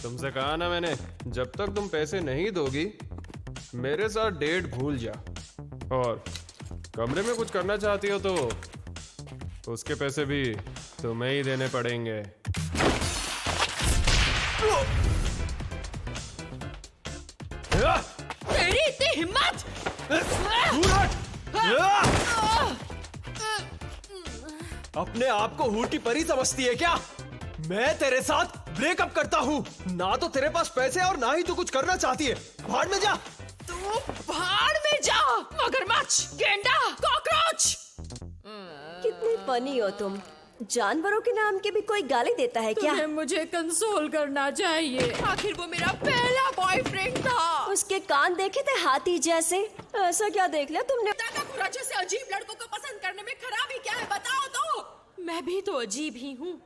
तुमसे कहा ना मैंने, जब तक तुम पैसे नहीं दोगी मेरे साथ डेट भूल जा। और कमरे में कुछ करना चाहती हो तो उसके पैसे भी तुम्हें ही देने पड़ेंगे। तेरी इतनी हिम्मत! अपने आप को हूटी परी समझती है क्या? मैं तेरे साथ ब्रेकअप करता हूँ। ना तो तेरे पास पैसे और ना ही तू कुछ करना चाहती है। भाड़ में जा। तू भाड़ में जा, मगरमच्छ, गेंडा, कॉकरोच! कितने फनी हो तुम। जानवरों के नाम के भी कोई गाली देता है क्या? तुम्हें मुझे कंसोल करना चाहिए। आखिर वो मेरा पहला बॉयफ्रेंड था। उसके कान देखे थे हाथी जैसे। ऐसा क्या देख लिया तुमने? ताकाकुरा जैसे अजीब लड़कों को पसंद करने में खराबी क्या है बताओ तो। मैं भी तो अजीब ही हूँ।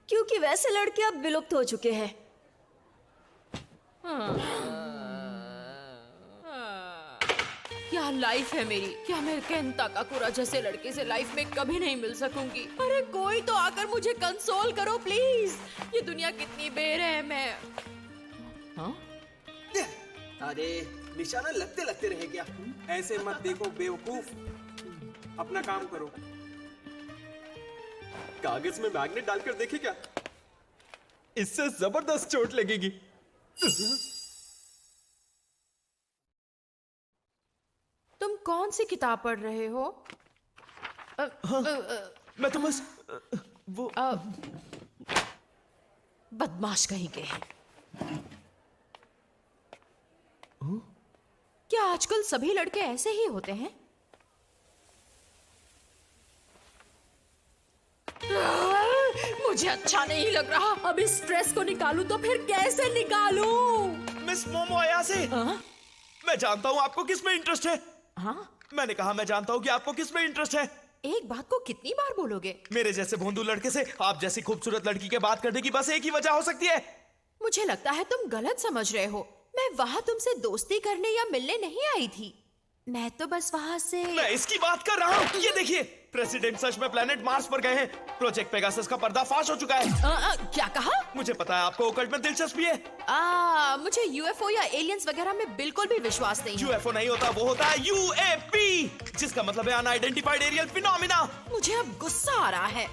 क्योंकि वैसे लड़के अब विलुप्त हो चुके हैं। क्या लाइफ है मेरी। क्या मैं केन ताकाकुरा जैसे लड़के से लाइफ में कभी नहीं मिल सकूंगी। अरे कोई तो आकर मुझे कंसोल करो प्लीज। ये दुनिया कितनी बेरहम है। हाँ? अरे निशाना लगते लगते रहे क्या? ऐसे मत देखो बेवकूफ, अपना काम करो। कागज में मैग्नेट डालकर देखे क्या? इससे जबरदस्त चोट लगेगी। तुम कौन सी किताब पढ़ रहे हो? मैं तो बस वो बदमाश कहीं के। क्या आजकल सभी लड़के ऐसे ही होते हैं? मुझे अच्छा नहीं लग रहा। अब इस स्ट्रेस को निकालूं तो फिर कैसे निकालूं? मिस मोमो अयासे, मैं जानता हूँ आपको किस में इंटरेस्ट है। हाँ? मैंने कहा मैं जानता हूँ कि आपको किस में इंटरेस्ट है। एक बात को कितनी बार बोलोगे? मेरे जैसे भोंदू लड़के से आप जैसी खूबसूरत लड़की के बात करने की बस एक ही वजह हो सकती है। मुझे लगता है तुम गलत समझ रहे हो। मैं वहाँ तुमसे दोस्ती करने या मिलने नहीं आई थी। मैं तो बस वहाँ से। मैं इसकी बात कर रहा हूँ। ये देखिए, प्रेसिडेंट सच में प्लेनेट मार्स पर गए हैं। प्रोजेक्ट पेगासस का पर्दाफाश हो चुका है। क्या कहा? मुझे पता है आपको ओकल्ट में दिलचस्पी है। मुझे यूएफओ या एलियंस वगैरह में बिल्कुल भी विश्वास नहीं है। यूएफओ नहीं होता, वो होता है यूएपी, जिसका मतलब है अनआइडेंटिफाइड एरियल फिनोमिना। मुझे अब गुस्सा आ रहा है।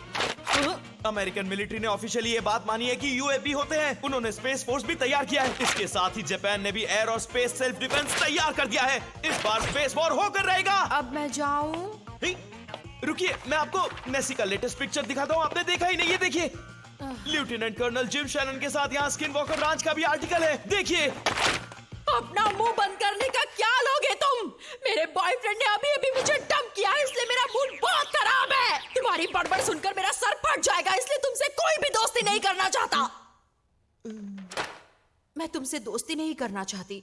अमेरिकन मिलिट्री ने ऑफिशियली ये बात मानी है कि यूएपी होते हैं। उन्होंने स्पेस फोर्स भी तैयार किया है। इसके साथ ही जापान ने भी एयर और स्पेस सेल्फ डिफेंस तैयार कर दिया है। इस बार स्पेस वॉर होकर रहेगा। अब मैं जाऊं? रुकिए, मैं आपको नेसी का लेटेस्ट पिक्चर दिखाता हूँ। आपने देखा ही नहीं? ये देखिए, लेफ्टिनेंट कर्नल जिम शैनन के साथ यहाँ स्किन वॉकर रांच का भी आर्टिकल है। देखिए। अपना मुंह बंद करने का क्या लोगे तुम? मेरे बॉयफ्रेंड ने अभी अभी मुझे डंप किया है, इसलिए मेरा मूड बहुत खराब है। तुम्हारी बड़बड़ सुनकर मेरा सर फट जाएगा, इसलिए तुमसे कोई भी दोस्ती नहीं करना चाहता। मैं तुमसे दोस्ती नहीं करना चाहती।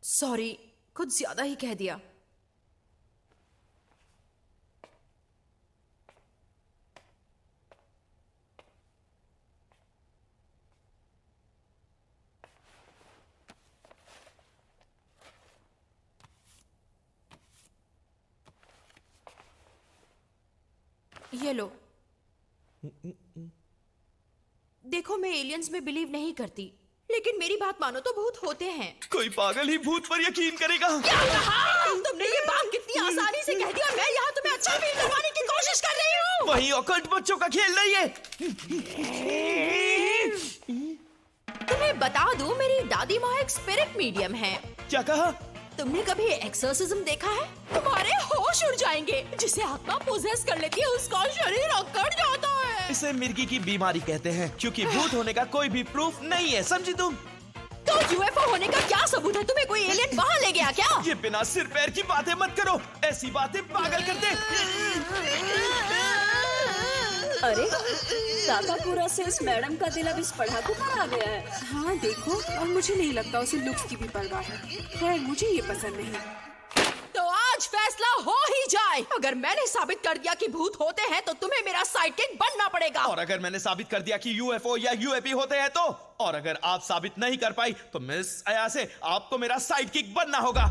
सॉरी, कुछ ज्यादा ही कह दिया। ये लो। देखो, मैं एलियंस में बिलीव नहीं करती, लेकिन मेरी बात मानो तो भूत होते हैं। कोई पागल ही भूत पर यकीन करेगा। क्या कहा? तुमने ये बात कितनी आसानी से कह दी और मैं यहाँ तुम्हें अच्छा फील करवाने की कोशिश कर रही हूँ। वही ऑकल्ट बच्चों का खेल नहीं है। तुम्हें बता दूं, मेरी दादी माँ एक स्पिरिट मीडियम है। क्या कहा? तुमने कभी एक्सोर्सिज्म देखा है? तुम्हारे होश उड़ जाएंगे। जिसे आत्मा पोजेस कर लेती है उसका शरीर अकड़ जाता है। इसे मिर्गी की बीमारी कहते हैं, क्योंकि भूत होने का कोई भी प्रूफ नहीं है, समझी तुम? तो यूएफओ होने का क्या सबूत है? तुम्हें कोई एलियन वहाँ ले गया क्या? ये बिना सिर पैर की बातें मत करो। ऐसी बातें पागल करते। अरे ताकाकुरा से उस मैडम का दिल अब इस पढ़ाकू पर आ गया है। हाँ देखो, और मुझे नहीं लगता उसे लुक्स की भी परवाह है। खैर, मुझे ये पसंद नहीं। तो आज फैसला हो ही जाए। अगर मैंने साबित कर दिया कि भूत होते हैं तो तुम्हें मेरा साइडकिक बनना पड़ेगा। और अगर मैंने साबित कर दिया कि यूएफओ या यूएपी होते हैं तो? और अगर आप साबित नहीं कर पाई तो मिस अयासे आपको मेरा साइडकिक बनना होगा।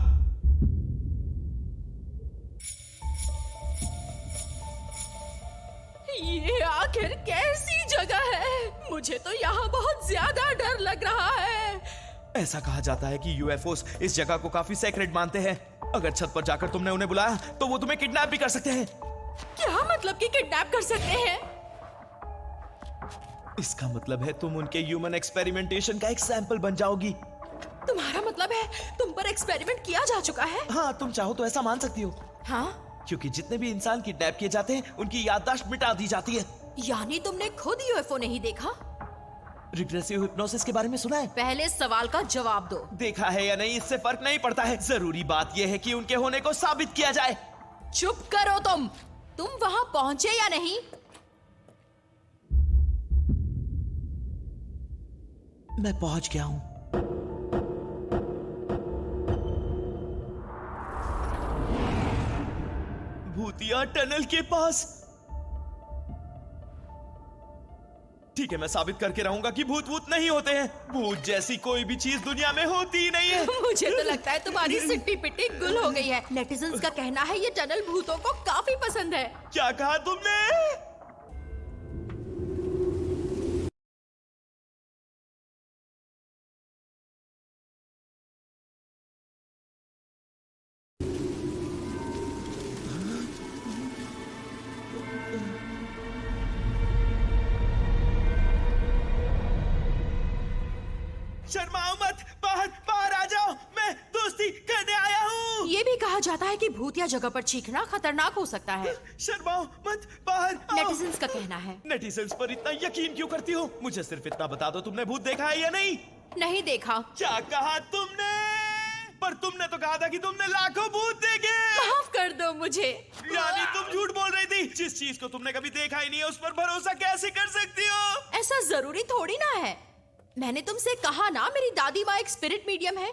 ये आखिर कैसी जगह है? मुझे तो यहाँ बहुत ज्यादा डर लग रहा है। ऐसा कहा जाता है कि यूएफओस इस जगह को काफी सेक्रेट मानते हैं। अगर छत पर जाकर तुमने उन्हें बुलाया तो वो तुम्हें किडनैप भी कर सकते हैं। क्या मतलब कि किडनैप कर सकते हैं? इसका मतलब है तुम उनके ह्यूमन एक्सपेरिमेंटेशन का एक सैंपल बन जाओगी। तुम्हारा मतलब है तुम पर एक्सपेरिमेंट किया जा चुका है? हाँ, तुम चाहो तो ऐसा मान सकती हो। हाँ? क्योंकि जितने भी इंसान किडनैप किए जाते हैं उनकी याददाश्त मिटा दी जाती है। यानी तुमने खुद यूएफओ नहीं देखा? रिग्रेसिव हिप्नोसिस के बारे में सुना है? पहले सवाल का जवाब दो। देखा है या नहीं इससे फर्क नहीं पड़ता है। जरूरी बात यह है कि उनके होने को साबित किया जाए। चुप करो तुम वहां पहुंचे या नहीं? मैं पहुंच गया हूं। भूतिया टनल के पास। ठीक है, मैं साबित करके रहूंगा कि भूत भूत नहीं होते हैं। भूत जैसी कोई भी चीज दुनिया में होती ही नहीं है। मुझे तो लगता है तुम्हारी सिट्टी पिट्टी गुल हो गई है। नेटिजन्स का कहना है ये टनल भूतों को काफी पसंद है। क्या कहा तुमने? शर्माओ मत, बाहर आ जाओ, मैं दोस्ती करने आया हूँ। ये भी कहा जाता है कि भूतिया जगह पर चीखना खतरनाक हो सकता है। शर्माओ मत, बाहर आओ। नेटिजन्स का कहना है। नेटिजन्स पर इतना यकीन क्यों करती हो? मुझे सिर्फ इतना बता दो, तुमने भूत देखा है या नहीं? नहीं देखा। क्या कहा तुमने? पर तुमने तो कहा था कि तुमने लाखों भूत देखे। माफ कर दो मुझे। यानी तुम झूठ बोल रही थी। जिस चीज को तुमने कभी देखा ही नहीं है उस पर भरोसा कैसे कर सकती हो? ऐसा जरूरी थोड़ी ना है। मैंने तुमसे कहा ना, मेरी दादी माँ एक स्पिरिट मीडियम है।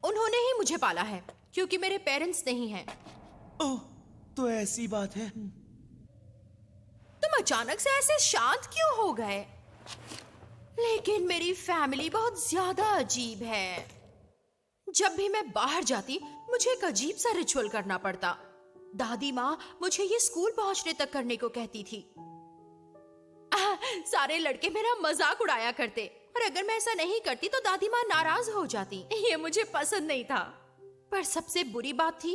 उन्होंने ही मुझे पाला है क्योंकि मेरे पेरेंट्स नहीं हैं। ओह, तो ऐसी बात है। तुम अचानक से ऐसे शांत क्यों हो गए? लेकिन मेरी फैमिली बहुत ज्यादा अजीब है। जब भी मैं बाहर जाती मुझे एक अजीब सा रिचुअल करना पड़ता। दादी माँ मुझे ये स्कूल पहुंचने तक करने को कहती थी। सारे लड़के मेरा मजाक उड़ाया करते और अगर मैं ऐसा नहीं करती तो दादी माँ नाराज हो जाती। ये मुझे पसंद नहीं था। पर सबसे बुरी बात थी,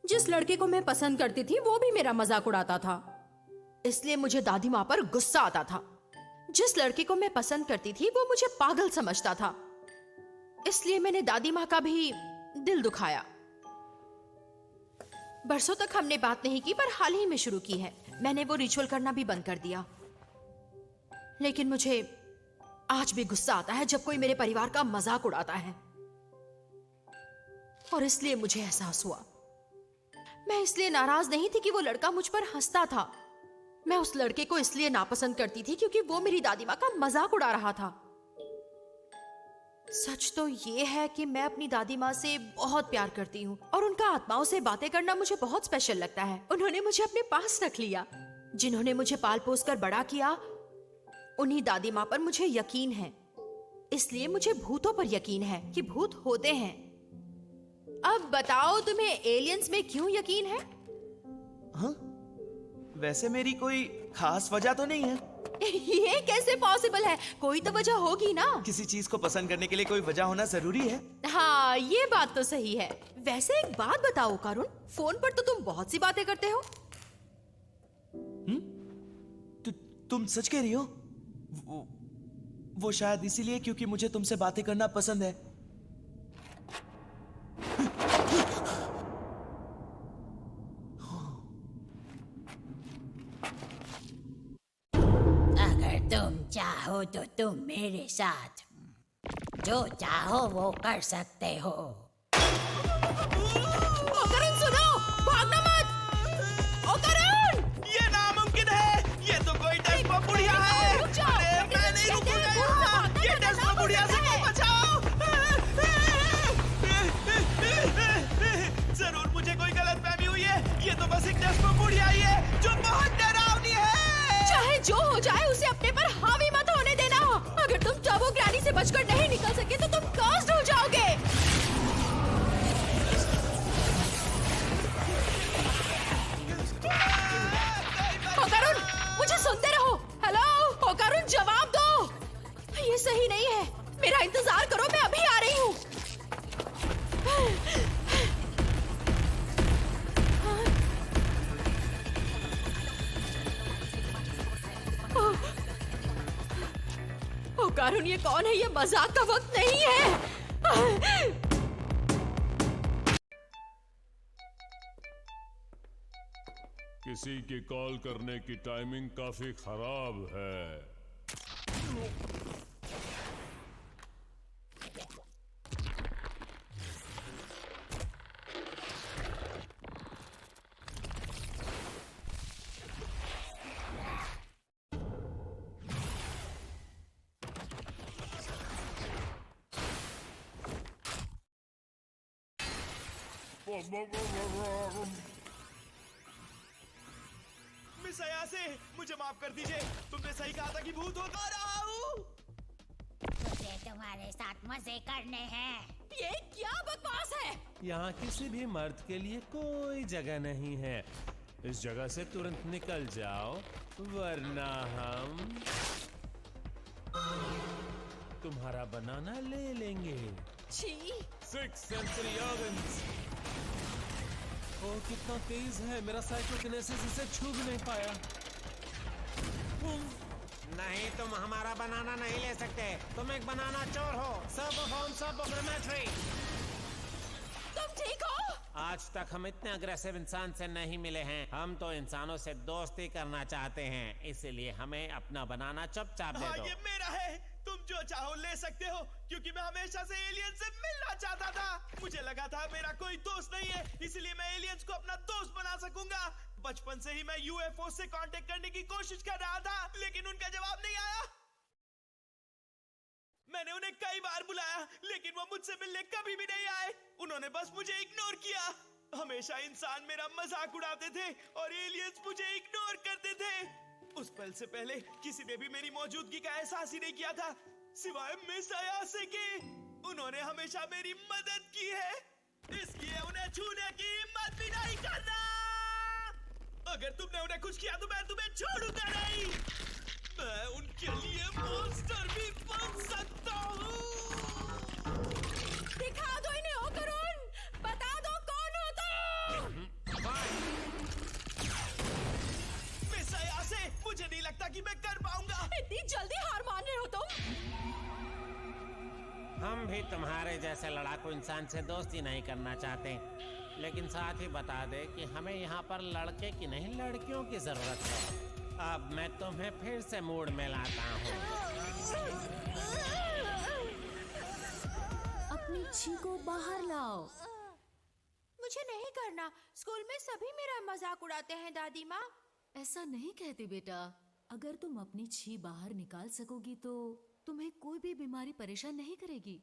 जिस लड़के को मैं पसंद करती थी वो भी मेरा मजाक उड़ाता था। इसलिए मुझे दादी माँ पर गुस्सा आता था। जिस लड़के को मैं पसंद करती थी वो मुझे पागल समझता था। इसलिए मैंने दादी माँ का भी दिल दुखाया। बरसों तक हमने बात नहीं की, पर हाल ही में शुरू की है। मैंने वो रिचुअल करना भी बंद कर दिया। लेकिन मुझे आज भी गुस्सा आता है जब कोई मेरे परिवार का मजाक उड़ाता है, और इसलिए मुझे एहसास हुआ। मैं इसलिए नाराज नहीं थी कि वो लड़का मुझ पर हंसता था। मैं उस लड़के को इसलिए नापसंद करती थी क्योंकि वो मेरी दादी माँ का मजाक उड़ा रहा था। सच तो ये है कि मैं अपनी दादी माँ से बहुत प्यार करती हूँ और उनका आत्माओं से बातें करना मुझे बहुत स्पेशल लगता है। उन्होंने मुझे अपने पास रख लिया। जिन्होंने मुझे पाल पोस कर बड़ा किया, उन्हीं दादी माँ पर मुझे यकीन है। इसलिए मुझे भूतों पर यकीन है कि भूत होते हैं। अब बताओ, तुम्हें एलियंस में क्यों यकीन है? हाँ? वैसे मेरी कोई खास वजह तो नहीं है। ये कैसे पॉसिबल है? कोई तो वजह होगी ना। किसी चीज को पसंद करने के लिए कोई वजह होना जरूरी है। हाँ, ये बात तो सही है। वैसे एक बात बताओ करुण, फोन पर तो तुम बहुत सी बातें करते हो। तुम सच कह रही हो? वो शायद इसीलिए क्योंकि मुझे तुमसे बातें करना पसंद है। अगर तुम चाहो तो तुम मेरे साथ जो चाहो वो कर सकते हो। ओ करुण, सुनो, भागना मत। ओ करुण! ये नामुमकिन है। ये तो कोई डेस्पो बुढ़िया है। रुक जाओ। अरे मैं नहीं रुकूंगा यहाँ। ये डेस्पो बुढ़िया से को बचाओ। जरूर मुझे कोई गलतफहमी हुई है। ये तो बस एक डेस्पो बुढ़िया ही है जो बहुत डरावनी है। चाहे जो हो जाए उसे अपने पर हावी मत होने देना। अगर तुम टर्बो ग्रैनी से बचकर नहीं निकल सके तो तुम कर्स्ड हो जाओगे। कारुन ये कौन है? ये मजाक का वक्त नहीं है। किसी की कॉल करने की टाइमिंग काफी खराब है। मिस अयासे, मुझे माफ कर दीजिए। तुमने सही कहा था कि भूत होगा रहा हूँ। मुझे तुम्हारे साथ मजे करने हैं। ये क्या बकवास है? यहाँ किसी भी मर्द के लिए कोई जगह नहीं है। इस जगह से तुरंत निकल जाओ, वरना हम तुम्हारा बनाना ले लेंगे। छी! 6 सेंचुरी ऑर्गन्स। ओ कितना तेज है, मेरा साइकोकिनेसिस इसे छू भी नहीं पाया। नहीं, तुम हमारा बनाना नहीं ले सकते। तुम एक बनाना चोर हो। सब फॉर्म सब प्रोग्रामेट्री। तुम ठीक हो? आज तक हम इतने अग्रेसिव इंसान से नहीं मिले हैं। हम तो इंसानों से दोस्ती करना चाहते हैं, इसलिए हमें अपना बनाना चुपचाप दे हाँ, दो। ये मेरा है। तुम जो चाहो ले सकते हो, क्योंकि मैं हमेशा से एलियन से मिलना चाहता था। मुझे लगा था मेरा कोई दोस्त नहीं है, इसलिए मैं एलियंस को अपना दोस्त बना सकूंगा। बचपन से ही मैं यूएफओ से कांटेक्ट करने की कोशिश कर रहा था, लेकिन उनका जवाब नहीं आया। मैंने उन्हें कई बार बुलाया, लेकिन वो मुझसे मिलने कभी भी नहीं आए। उन्होंने बस मुझे इग्नोर किया। हमेशा इंसान मेरा मजाक उड़ाते थे और एलियंस मुझे इग्नोर करते थे। उस पल से पहले किसी ने भी मेरी मौजूदगी का एहसास ही नहीं किया था, सिवाय मिस अयासे के। उन्होंने हमेशा मेरी मदद की है, इसलिए उन्हें छूने की हिम्मत भी नहीं करना। अगर तुमने उन्हें कुछ किया तो मैं तुम्हें छोड़ूंगा नहीं। मैं उनके लिए मॉन्स्टर भी बन सकता हूँ। दिखा दो इन्हें ओ करुण, बता दो कौन हो तुम। मिस अयासे, मुझे नहीं लगता कि मैं कर पाऊंगा। इतनी जल्दी हार मान रहे हो तुम? हम भी तुम्हारे जैसे लड़ाकू इंसान से दोस्ती नहीं करना चाहते, लेकिन साथ ही बता दे कि हमें यहाँ पर लड़के की नहीं लड़कियों की जरूरत है। अब मैं तुम्हें फिर से मूड में लाता हूँ। अपनी छी को बाहर लाओ। मुझे नहीं करना। स्कूल में सभी मेरा मजाक उड़ाते हैं दादी माँ। ऐसा नहीं कहते बेटा। अगर तुम अपनी छी बाहर निकाल सकोगी तो तुम्हें कोई भी बीमारी परेशान नहीं करेगी।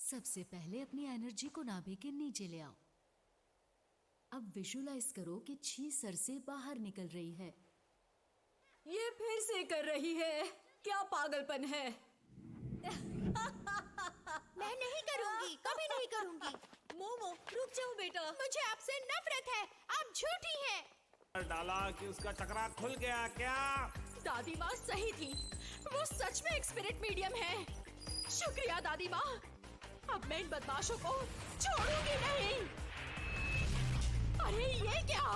सबसे पहले अपनी एनर्जी को नाभि के नीचे ले आओ। अब विजुलाइज करो कि छी सर से बाहर निकल रही है। ये फिर से कर रही है, क्या पागलपन है। मैं नहीं करूंगी, कभी नहीं करूंगी। मोमो रुक जाओ बेटा, मुझे आपसे नफरत है, आप झूठी हैं। डाला कि उसका चक्रा खुल गया क्या? दादी माँ सही थी, वो सच में एक स्पिरिट मीडियम है। शुक्रिया दादी माँ। अब मैं इन बदमाशों को छोड़ूंगी नहीं। अरे ये क्या?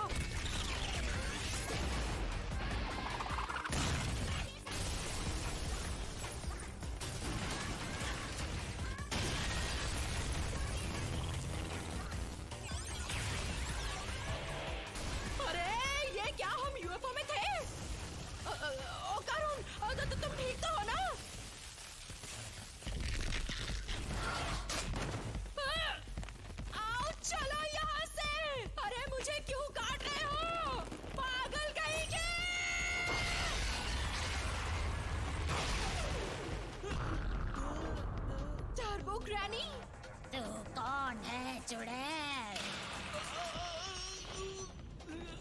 अरे ये क्या, हम यूएफओ में थे? ओ करुण, तुम ठीक तो हो ना? आओ चलो यहाँ से। अरे मुझे क्यों काट रहे हो, पागल कहीं के? टर्बो ग्रैनी, तू कौन है चुड़ैल?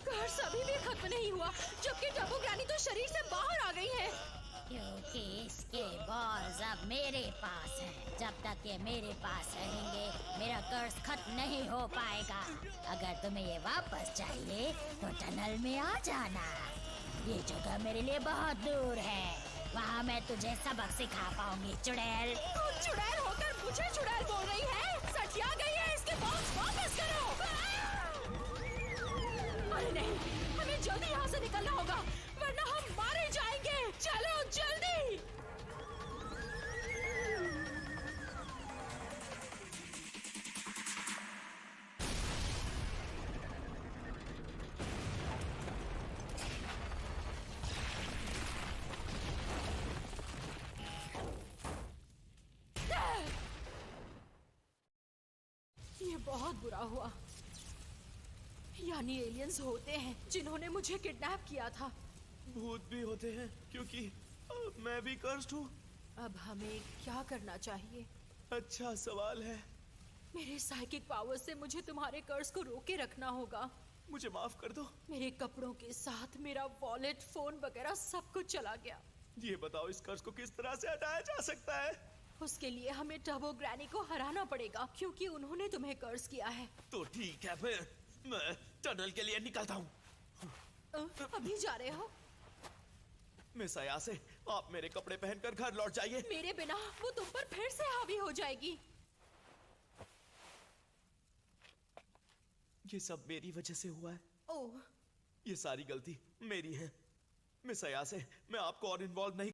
कर्स अभी भी खत्म नहीं हुआ, जबकि टर्बो ग्रैनी तो शरीर से बाहर आ गई है। क्योंकि इसके बॉल्स अब मेरे पास हैं। जब तक ये मेरे पास रहेंगे मेरा कर्ज खत्म नहीं हो पाएगा। अगर तुम्हें ये वापस चाहिए तो टनल में आ जाना। ये जगह मेरे लिए बहुत दूर है, वहाँ मैं तुझे सबक सिखा पाऊंगी चुड़ैल। तुम चुड़ैल होकर मुझे चुड़ैल बोल रही है? सटिया गई है, इसके बॉल्स वापस करो। अरे नहीं, हमें जल्दी यहाँ से निकलना होगा, वरना हम मारे जाएंगे। चलो जल्दी। बहुत बुरा हुआ। यानी एलियंस होते हैं जिन्होंने मुझे किडनैप किया था। भूत भी होते हैं क्योंकि मैं भी कर्स्ड हूँ। अब हमें क्या करना चाहिए? अच्छा सवाल है। मेरे साइकिक पावर से मुझे तुम्हारे कर्स को रोके रखना होगा। मुझे माफ कर दो। मेरे कपड़ों के साथ मेरा वॉलेट, फोन वगैरह सब कुछ चला गया। ये बताओ इस कर्ज को किस तरह से हटाया जा सकता है? उसके लिए हमें टर्बो ग्रैनी को हराना पड़ेगा क्योंकि उन्होंने तुम्हें कर्ज किया है। तो ठीक है, फिर मैं टनल के लिए निकलता हूँ। अभी जा रहे हो? मिस अयासे, आप मेरे कपड़े पहनकर घर लौट जाइए। मेरे बिना वो तुम पर फिर से हावी हो जाएगी। ये सब मेरी वजह से हुआ है। ओह, ये सारी गलती मेरी है। मिस अयासे, मैं आपको और इन्वॉल्व नहीं